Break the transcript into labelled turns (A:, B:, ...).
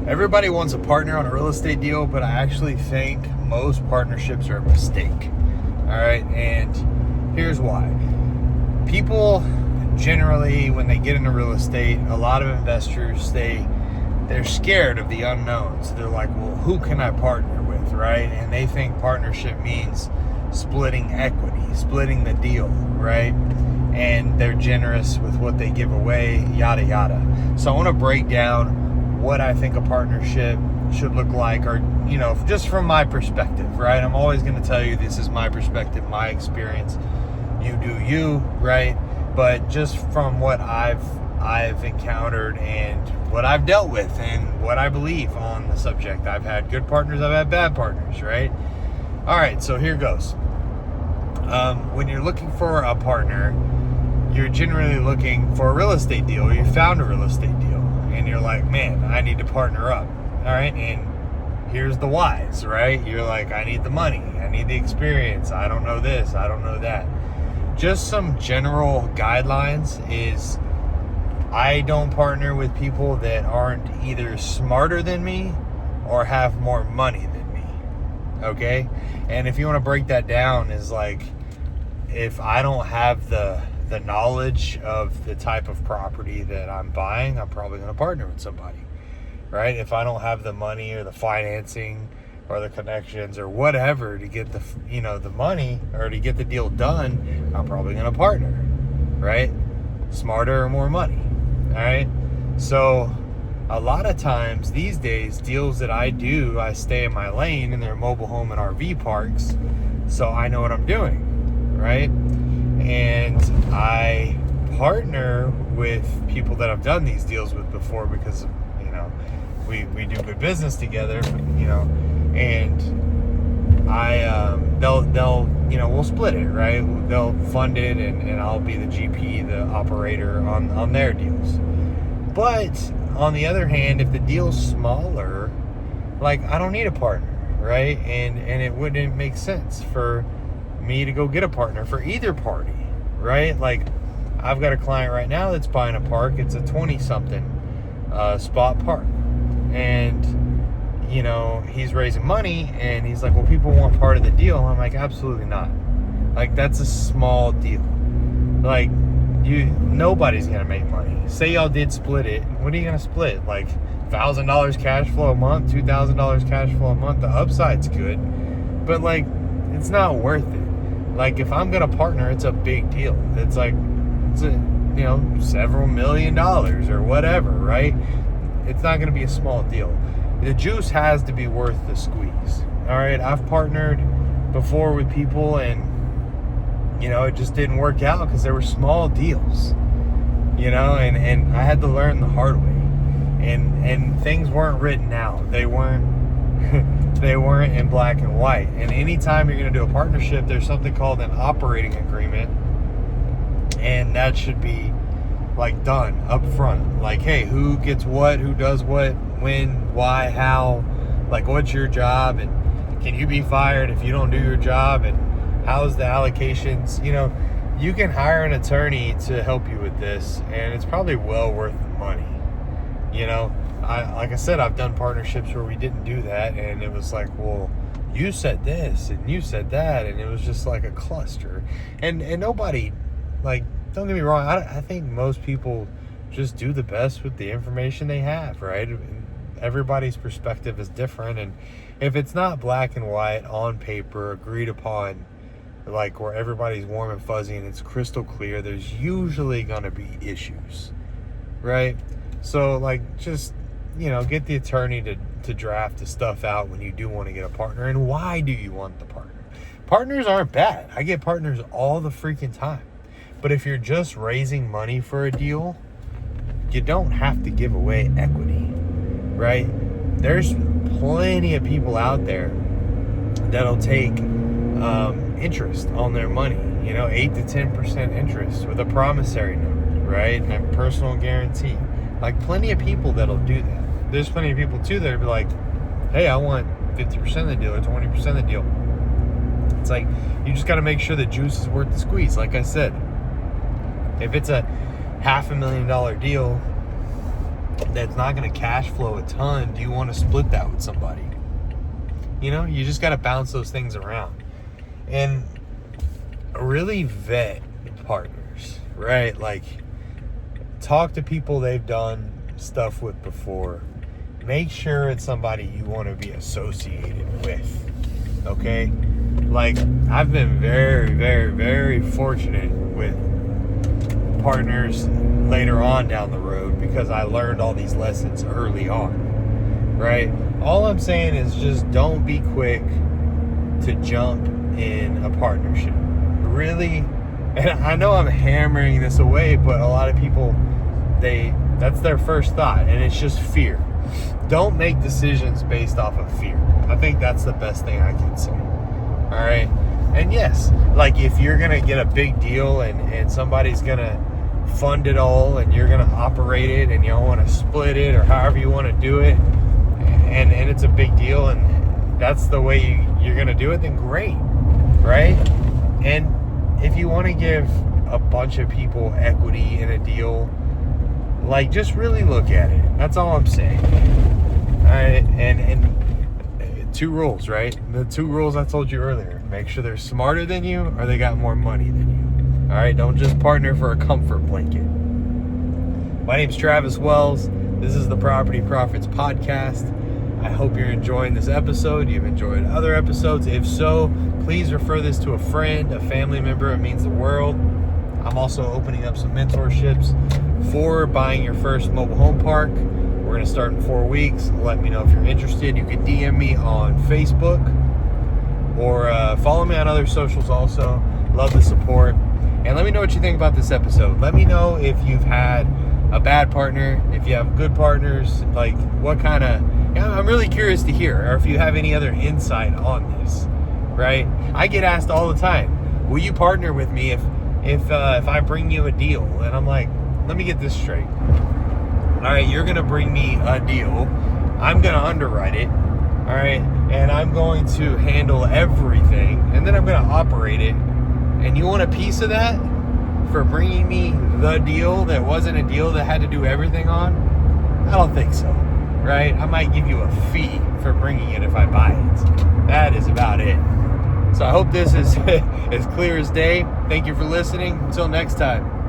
A: Everybody wants a partner on a real estate deal, but I actually think most partnerships are a mistake. All right, and here's why. People generally, when they get into real estate, a lot of investors, they're scared of the unknowns. They're like, well, who can I partner with, right? And they think partnership means splitting equity, splitting the deal, right? And they're generous with what they give away, yada, yada. So I want to break down what I think a partnership should look like, or, just from my perspective, right? I'm always going to tell you this is my perspective, my experience. You do you, right? But just from what I've encountered and what I've dealt with and what I believe on the subject. I've had good partners, I've had bad partners, right? All right, so here goes. When you're looking for a partner, you're generally looking for a real estate deal. You found a real estate deal and you're like, man, I need to partner up. All right, and here's the whys, right? You're like, I need the money, I need the experience, I don't know this, I don't know that. Just some general guidelines is I don't partner with people that aren't either smarter than me or have more money than me, okay? And if you want to break that down, is like, if I don't have the knowledge of the type of property that I'm buying, I'm probably going to partner with somebody, right? If I don't have the money or the financing or the connections or whatever to get the money or to get the deal done, I'm probably going to partner, right? Smarter or more money, all right? So a lot of times these days, deals that I do, I stay in my lane in their mobile home and RV parks, so I know what I'm doing, right? And I partner with people that I've done these deals with before because, we do good business together, and we'll split it, right? They'll fund it and I'll be the GP, the operator on their deals. But on the other hand, if the deal's smaller, like, I don't need a partner, right? And it wouldn't make sense for me to go get a partner for either party, right? Like, I've got a client right now that's buying a park. It's a 20-something spot park. And, he's raising money and he's like, well, people want part of the deal. I'm like, absolutely not. Like, that's a small deal. Like, nobody's going to make money. Say y'all did split it. What are you going to split? Like, $1,000 cash flow a month, $2,000 cash flow a month. The upside's good, but like, it's not worth it. Like, if I'm going to partner, it's a big deal. It's like, several $1 million or whatever, right? It's not going to be a small deal. The juice has to be worth the squeeze. All right, I've partnered before with people and, it just didn't work out because there were small deals, and I had to learn the hard way. And things weren't written out. They weren't in black and white. And anytime you're going to do a partnership, there's something called an operating agreement, and that should be like done up front. Like, hey, who gets what, who does what, when, why, how, like, what's your job, and can you be fired if you don't do your job, and how's the allocations? You can hire an attorney to help you with this, and it's probably well worth the money. Like I said, I've done partnerships where we didn't do that, and it was like, well, you said this and you said that, and it was just like a cluster. And nobody, like, don't get me wrong, I think most people just do the best with the information they have, right? Everybody's perspective is different, and if it's not black and white on paper, agreed upon, like where everybody's warm and fuzzy and it's crystal clear, there's usually going to be issues, right? So, like, just, get the attorney to draft the stuff out when you do want to get a partner. And why do you want the partner? Partners aren't bad. I get partners all the freaking time. But if you're just raising money for a deal, you don't have to give away equity, right? There's plenty of people out there that'll take interest on their money, 8 to 10% interest with a promissory note, right? And a personal guarantee. Like, plenty of people that'll do that. There's plenty of people too that'll be like, hey, I want 50% of the deal or 20% of the deal. It's like, you just got to make sure the juice is worth the squeeze. Like I said, if it's a $500,000 deal that's not going to cash flow a ton, do you want to split that with somebody? You know, you just got to bounce those things around and really vet partners, right? Like, talk to people they've done stuff with before. Make sure it's somebody you want to be associated with, okay? Like, I've been very, very, very fortunate with partners later on down the road because I learned all these lessons early on, right? All I'm saying is just don't be quick to jump in a partnership. Really, and I know I'm hammering this away, but a lot of people, that's their first thought, and it's just fear. Don't make decisions based off of fear. I think that's the best thing I can say. All right. And yes, like if you're going to get a big deal and somebody's going to fund it all and you're going to operate it and you don't want to split it or however you want to do it, and it's a big deal and that's the way you're going to do it, then great. Right. And if you want to give a bunch of people equity in a deal, like, just really look at it. That's all I'm saying. All right. And 2 rules, right? The 2 rules I told you earlier. Make sure they're smarter than you or they got more money than you. All right? Don't just partner for a comfort blanket. My name's Travis Wells. This is the Property Profits Podcast. I hope you're enjoying this episode. You've enjoyed other episodes. If so, please refer this to a friend, a family member. It means the world. I'm also opening up some mentorships for buying your first mobile home park. We're going to start in 4 weeks. Let me know if you're interested. You can DM me on Facebook or follow me on other socials also. Love the support. And let me know what you think about this episode. Let me know if you've had a bad partner, if you have good partners, like what kind of... I'm really curious to hear, or if you have any other insight on this, right? I get asked all the time, will you partner with me if I bring you a deal? And I'm like, let me get this straight. All right, you're going to bring me a deal. I'm going to underwrite it. All right, and I'm going to handle everything. And then I'm going to operate it. And you want a piece of that for bringing me the deal that wasn't a deal that had to do everything on? I don't think so, right? I might give you a fee for bringing it if I buy it. That is about it. So I hope this is as clear as day. Thank you for listening. Until next time.